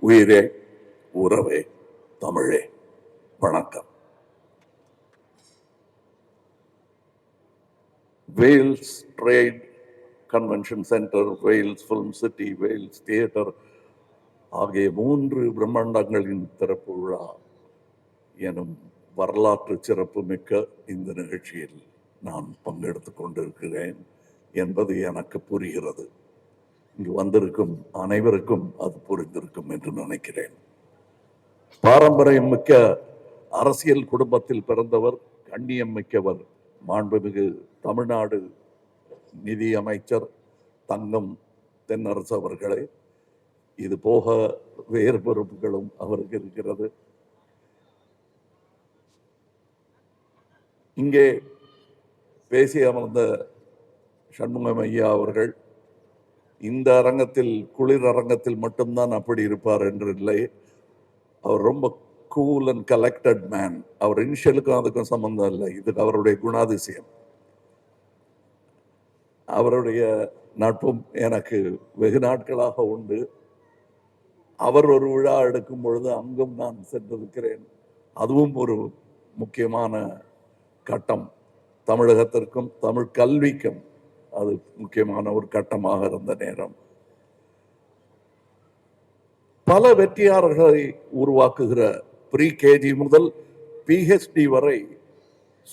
உயிரே, உறவே, தமிழே, வணக்கம். Vels trade convention centre, Vels film city, Vels theatre ஆகிய 3 பிரம்மாண்டங்களின் திறப்பு விழா எனும் வரலாற்று சிறப்பு மிக்க இந்த நிகழ்ச்சியில் நான் பங்கெடுத்துக் கொண்டிருக்கிறேன் என்பது எனக்கு புரிகிறது. இங்கு வந்திருக்கும் அனைவருக்கும் அது புரிந்திருக்கும் என்று நினைக்கிறேன். பாரம்பரியம் மிக்க அரசியல் குடும்பத்தில் பிறந்தவர், கண்ணியம் மிக்கவர், மாண்புமிகு தமிழ்நாடு நிதி அமைச்சர் தங்கம் தென்னரசு அவர்களே. இது போக வேறு பொறுப்புகளும் அவருக்கு இருக்கிறது. இங்கே பேசி அமர்ந்த சண்முகம் ஐயா அவர்கள் இந்த அரங்கத்தில், குளிர் அரங்கத்தில் மட்டும்தான் அப்படி இருப்பார் என்று இல்லை. அவர் ரொம்ப கூல் அண்ட் கலெக்டட் மேன். அவர் இனிஷியலுக்கும் அதுக்கும் சம்பந்தம் இல்லை, இது அவருடைய குணாதிசயம். அவருடைய நட்பும் எனக்கு வெகு நாட்களாக உண்டு. அவர் ஒரு விழா எடுக்கும் பொழுது அங்கும் நான் சென்றிருக்கிறேன். அதுவும் ஒரு முக்கியமான கட்டம். தமிழகத்திற்கும் தமிழ் கல்விக்கும் அது முக்கியமான ஒரு கட்டமாக இருந்த நேரம். பல வெற்றியாளர்களை உருவாக்குகிற ப்ரீ கேஜி முதல் PhD வரை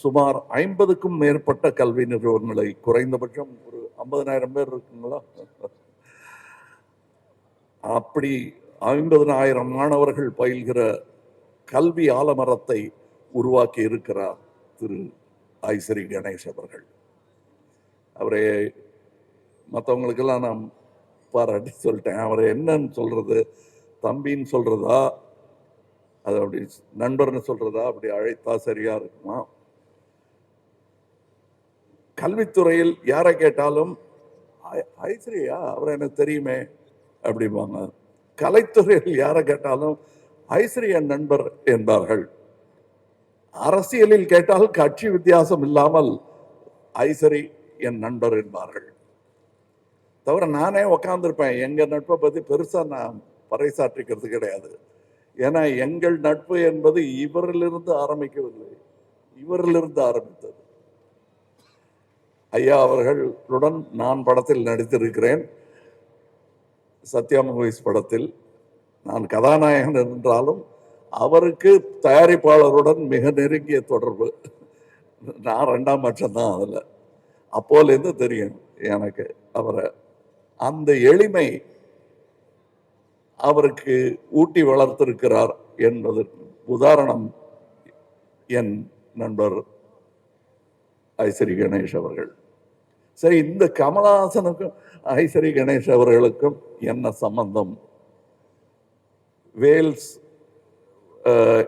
சுமார் 50க்கும் மேற்பட்ட கல்வி நிறுவனங்களை, குறைந்தபட்சம் ஒரு 50,000 பேர் இருக்குங்களா, அப்படி 50,000 மாணவர்கள் பயில்கிற கல்வி ஆலமரத்தை உருவாக்கி இருக்கிறார் திரு ஐசரி கணேஷ் அவர்கள். அவரை மற்றவங்களுக்கெல்லாம் நான் பாராட்டி சொல்லிட்டேன். அவரை என்னன்னு சொல்றது, தம்பின்னு சொல்றதா, அது அப்படி நண்பர்னு சொல்றதா, அப்படி அழைத்தா சரியா இருக்குமா? கல்வித்துறையில் யாரை கேட்டாலும் ஐஸ்வர்யா அவரை எனக்கு தெரியுமே அப்படிம்பாங்க. கலைத்துறையில் யாரை கேட்டாலும் ஐஸ்வர்யா நண்பர் என்பார்கள். அரசியலில் கேட்டால் கட்சி வித்தியாசம் இல்லாமல் ஐசரி என் நண்பர் என்பார்கள். தவிர நானே உக்காந்துருப்பேன். எங்க நட்பை பத்தி பெருசா நான் பறைசாற்றிக்கிறது கிடையாது. ஏன்னா எங்கள் நட்பு என்பது இவரிலிருந்து ஆரம்பிக்கவில்லை, இவரிலிருந்து ஆரம்பித்தது. ஐயா அவர்களுடன் நான் படத்தில் நடித்திருக்கிறேன். சத்யா மூவிஸ் படத்தில் நான் கதாநாயகன் என்றாலும் அவருக்கு தயாரிப்பாளருடன் மிக நெருங்கிய தொடர்பு. நான் 2ஆம் பட்சம் தான் அதில். அப்போலேருந்து தெரியும் எனக்கு அவரை. அந்த எளிமை அவருக்கு ஊட்டி வளர்த்திருக்கிறார் என்பதற்கு உதாரணம் என் நண்பர் ஐசரி கணேஷ் அவர்கள். சரி, இந்த கமலஹாசனுக்கும் ஐசரி கணேஷ் அவர்களுக்கும் என்ன சம்பந்தம்? வேல்ஸ்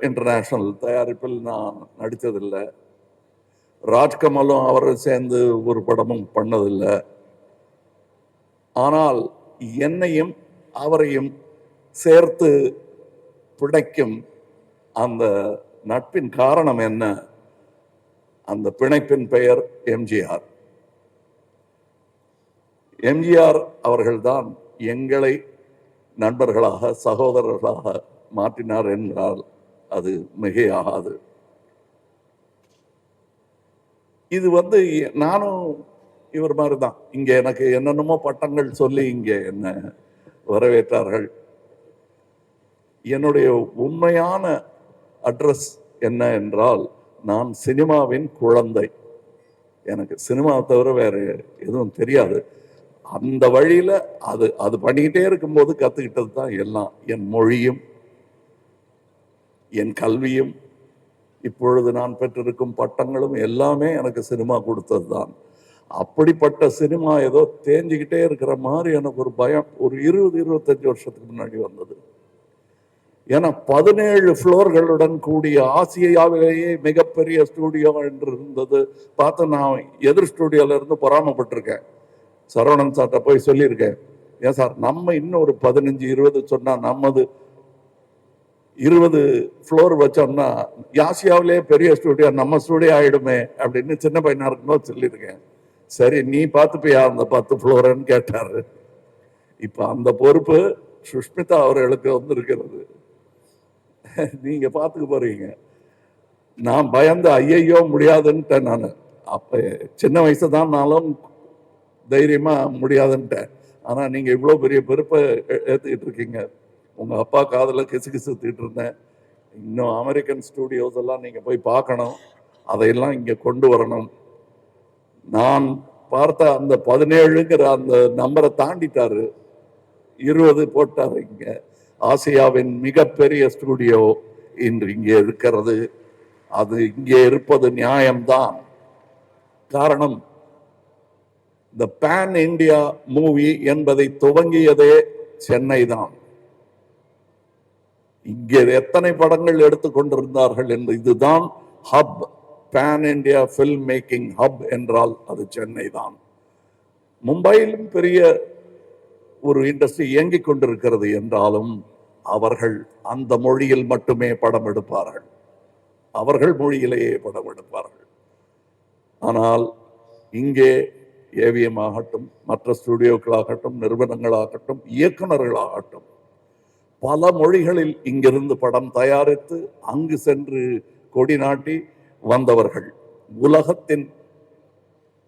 இன்டர்நேஷனல் தயாரிப்பில் நான் நடித்ததில்லை. ராஜ்கமலும் அவரை சேர்ந்து ஒரு படமும் பண்ணதில்லை. ஆனால் என்னையும் அவரையும் சேர்த்து பிணைக்கும் அந்த நட்பின் காரணம் என்ன? அந்த பிணைப்பின் பெயர் எம்ஜிஆர். எம்ஜிஆர் அவர்கள்தான் எங்களை நண்பர்களாக, சகோதரர்களாக மாற்றினார் என்றால் அது மிகையாகாது. இது நானும் இவர் மாதிரி தான். இங்கே எனக்கு என்னென்னமோ பட்டங்கள் சொல்லி இங்கே என்ன வரவேற்றார்கள். என்னுடைய உண்மையான அட்ரஸ் என்ன என்றால், நான் சினிமாவின் குழந்தை. எனக்கு சினிமாவை தவிர வேற எதுவும் தெரியாது. அந்த வழியில அது பண்ணிக்கிட்டே இருக்கும்போது கத்துக்கிட்டது தான் எல்லாம். என் மொழியும் என் கல்வியும் இப்பொழுது நான் பெற்றிருக்கும் பட்டங்களும் எல்லாமே எனக்கு சினிமா கொடுத்தது தான். அப்படிப்பட்ட சினிமா ஏதோ தேஞ்சிக்கிட்டே இருக்கிற மாதிரி எனக்கு ஒரு பயம் ஒரு 20-25 வருஷத்துக்கு முன்னாடி வந்தது. ஏன்னா 17 ஃப்ளோர்களுடன் கூடிய ஆசியாவிலேயே மிகப்பெரிய ஸ்டூடியோ என்று இருந்தது. பார்த்து நான் எதிர் ஸ்டூடியோல இருந்து பொறாமப்பட்டிருக்கேன். சரவணன் சார்ட்ட போய் சொல்லியிருக்கேன், ஏன் சார் நம்ம இன்னும் ஒரு 15-20 சொன்னா நம்மது 20 ஃப்ளோர் வச்சோம்னா ஆசியாவிலே பெரிய ஸ்டூடியோ நம்ம ஸ்டூடியோ ஆயிடுமே அப்படின்னு சின்ன பையனா இருக்கும்போது சொல்லியிருக்கேன். சரி, நீ பார்த்துப்பியா அந்த 10 ஃப்ளோர்ன்னு கேட்டாரு. இப்ப அந்த பொறுப்பு சுஷ்மிதா அவர்களுக்கு வந்திருக்கிறது. நீங்க பார்த்துக்க போறீங்க. நான் பயந்து ஐயையோ முடியாதுன்ட்டேன். நான் அப்ப சின்ன வயசு தான், நானும் தைரியமா முடியாதுன்ட்டேன். ஆனா நீங்க இவ்வளவு பெரிய பொறுப்பை ஏத்துக்கிட்டு இருக்கீங்க. உங்க அப்பா காதுல கிசுகிசுத்திட்டு இருந்தேன். இன்னும் அமெரிக்கன் ஸ்டுடியோஸ் எல்லாம் நீங்க போய் பார்க்கணும், அதையெல்லாம் இங்க கொண்டு வரணும். நான் பார்த்த அந்த 17ங்கிற அந்த நம்பரை தாண்டிட்டாரு, 20 போட்டாரு. இங்க ஆசியாவின் மிகப்பெரிய ஸ்டுடியோ இன்று இங்கே இருக்கிறது. அது இங்கே இருப்பது நியாயம்தான். காரணம், இந்த பேன் இந்தியா மூவி என்பதை துவங்கியதே சென்னை தான். இங்கே எத்தனை படங்கள் எடுத்துக்கொண்டிருந்தார்கள் என்று. இதுதான் hub, pan India film making hub என்றால் அது சென்னை தான். மும்பையிலும் பெரிய ஒரு இண்டஸ்ட்ரி இயங்கிக் கொண்டிருக்கிறது என்றாலும் அவர்கள் அந்த மொழியில் மட்டுமே படம் எடுப்பார்கள், அவர்கள் மொழியிலேயே படம் எடுப்பார்கள். ஆனால் இங்கே ஏவிஎம் ஆகட்டும், மற்ற ஸ்டுடியோக்களாகட்டும், நிறுவனங்களாகட்டும், இயக்குநர்களாகட்டும், பல மொழிகளில் இங்கிருந்து படம் தயாரித்து அங்கு சென்று கொடி நாட்டி வந்தவர்கள். உலகத்தின்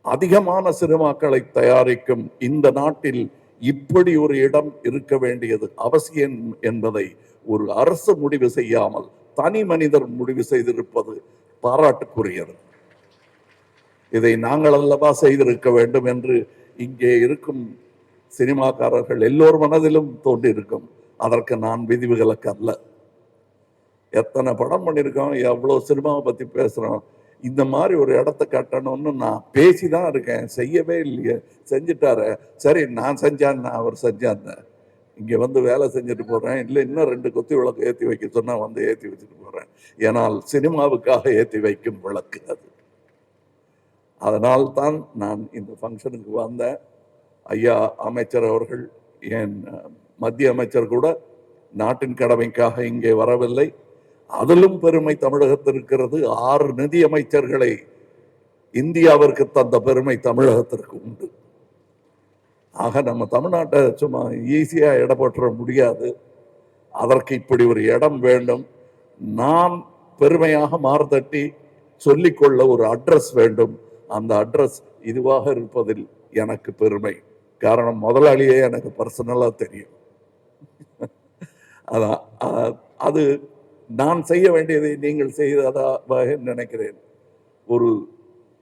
அதிகமான சினிமாக்களை தயாரிக்கும் இந்த நாட்டில் இப்படி ஒரு இடம் இருக்க வேண்டியது அவசியம் என்பதை ஒரு அரசு முடிவு செய்யாமல் தனி மனிதர் முடிவு செய்திருப்பது பாராட்டுக்குரியது. இதை நாங்கள் அல்லவா செய்திருக்க வேண்டும் என்று இங்கே இருக்கும் சினிமாக்காரர்கள் எல்லோர் மனதிலும் தோன்றியிருக்கும். அதற்கு நான் விதிவிலக்கு அல்ல. எத்தனை படம் பண்ணியிருக்கோம், எவ்வளவு சினிமாவை பத்தி பேசுறோம். இந்த மாதிரி ஒரு இடத்த கட்டணும்னு நான் பேசிதான் இருக்கேன், செய்யவே இல்லையே. செஞ்சுட்டாரு, சரி நான் செஞ்சான், அவர் செஞ்சான், இங்க வந்து வேலை செஞ்சுட்டு போறேன். இல்லை இன்னும் 2 கொத்தி விளக்கு ஏற்றி வைக்க சொன்னா வந்து ஏற்றி வச்சுட்டு போறேன். ஏனால் சினிமாவுக்காக ஏற்றி வைக்கும் விளக்கு அது. அதனால் தான் நான் இந்த ஃபங்க்ஷனுக்கு வந்தேன். ஐயா அமைச்சர் அவர்கள், என் மத்திய அமைச்சர் கூட நாட்டின் கடமைக்காக இங்கே வரவில்லை. அதிலும் பெருமை தமிழகத்தில் இருக்கிறது. 6 நிதி அமைச்சர்களை இந்தியாவிற்கு தந்த பெருமை தமிழகத்திற்கு உண்டு. ஆக நம்ம தமிழ்நாட்டை சும்மா ஈஸியா இடம் போட்டுற முடியாது. அதற்கு இப்படி ஒரு இடம் வேண்டும். நான் பெருமையாக மார்தட்டி சொல்லிக்கொள்ள ஒரு அட்ரஸ் வேண்டும். அந்த அட்ரஸ் இதுவாக இருப்பதில் எனக்கு பெருமை. காரணம், முதலாளியே எனக்கு பர்சனலா தெரியும். அதான் அது நான் செய்ய வேண்டியதை நீங்கள் செய்ததாக நினைக்கிறேன்.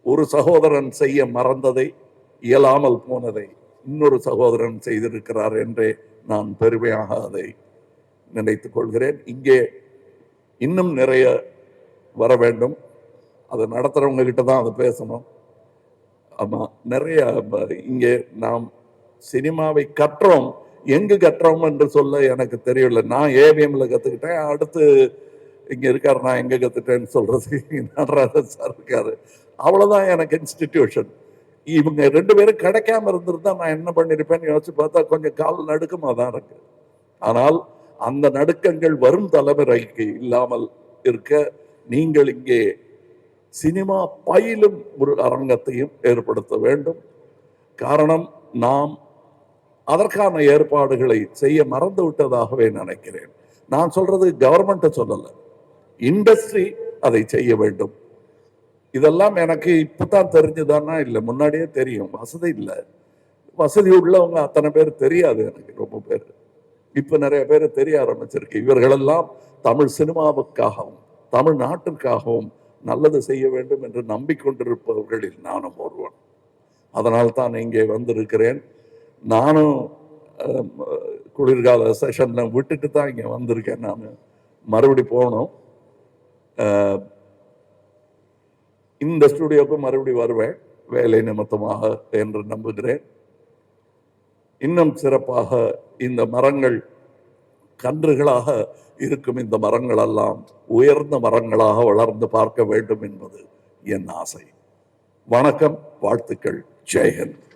ஒரு சகோதரன் செய்ய மறந்ததை, இயலாமல் போனதை இன்னொரு சகோதரன் செய்திருக்கிறார் என்றே நான் பெருமையாக அதை நினைத்துக் கொள்கிறேன். இங்கே இன்னும் நிறைய வர வேண்டும். அதை நடத்துறவங்க கிட்ட தான் அதை பேசணும். ஆமா, நிறைய இங்கே நாம் சினிமாவை கற்றோம். எங்கு கற்றோம் என்று சொல்ல எனக்கு தெரியல. நான் ஏவிஎம்ல கத்துக்கிட்டேன். அடுத்து இங்க இருக்காரு, நான் எங்க கத்துட்டேன்னு சொல்றது நடராஜன் சார் இருக்காரு. அவ்வளவுதான் எனக்கு இன்ஸ்டிடியூஷன். இவங்க 2 பேரும் கிடைக்காம இருந்திருந்தா நான் என்ன பண்ணிருப்பேன்னு யோசிச்சு பார்த்தா கொஞ்சம் கால் நடுக்கமா தான் இருக்கு. ஆனால் அந்த நடுக்கங்கள் வரும் தலைமுறைக்கு இல்லாமல் இருக்க நீங்கள் இங்கே சினிமா பயிலும் ஒரு அரங்கத்தையும் ஏற்படுத்த வேண்டும். காரணம், நாம் அதற்கான ஏற்பாடுகளை செய்ய மறந்து விட்டதாகவே நினைக்கிறேன். நான் சொல்றது கவர்மெண்ட்டை சொல்லல, இண்டஸ்ட்ரி அதை செய்ய வேண்டும். இதெல்லாம் எனக்கு இப்பதான் தெரிஞ்சுதானா? இல்லை, முன்னாடியே தெரியும். வசதி இல்லை, வசதி உள்ளவங்க அத்தனை பேர் தெரியாது எனக்கு. ரொம்ப பேர் இப்ப நிறைய பேர் தெரிய ஆரம்பிச்சிருக்கு. இவர்களெல்லாம் தமிழ் சினிமாவுக்காகவும் தமிழ்நாட்டிற்காகவும் நல்லது செய்ய வேண்டும் என்று நம்பிக்கொண்டிருப்பவர்களில் நானும் ஒருவன். அதனால் தான் இங்கே வந்திருக்கிறேன். நானும் குளிர்கால செஷன்ல விட்டுட்டு தான் இங்க வந்திருக்கேன். நான் மறுபடி போகணும். இந்த ஸ்டுடியோக்கு மறுபடி வருவேன் வேலை நிமித்தமாக என்று நம்புகிறேன். இன்னும் சிறப்பாக இந்த மரங்கள் கன்றுகளாக இருக்கும். இந்த மரங்கள் எல்லாம் உயர்ந்த மரங்களாக வளர்ந்து பார்க்க வேண்டும் என்பது என் ஆசை. வணக்கம், வாழ்த்துக்கள், ஜெயஹிந்த்.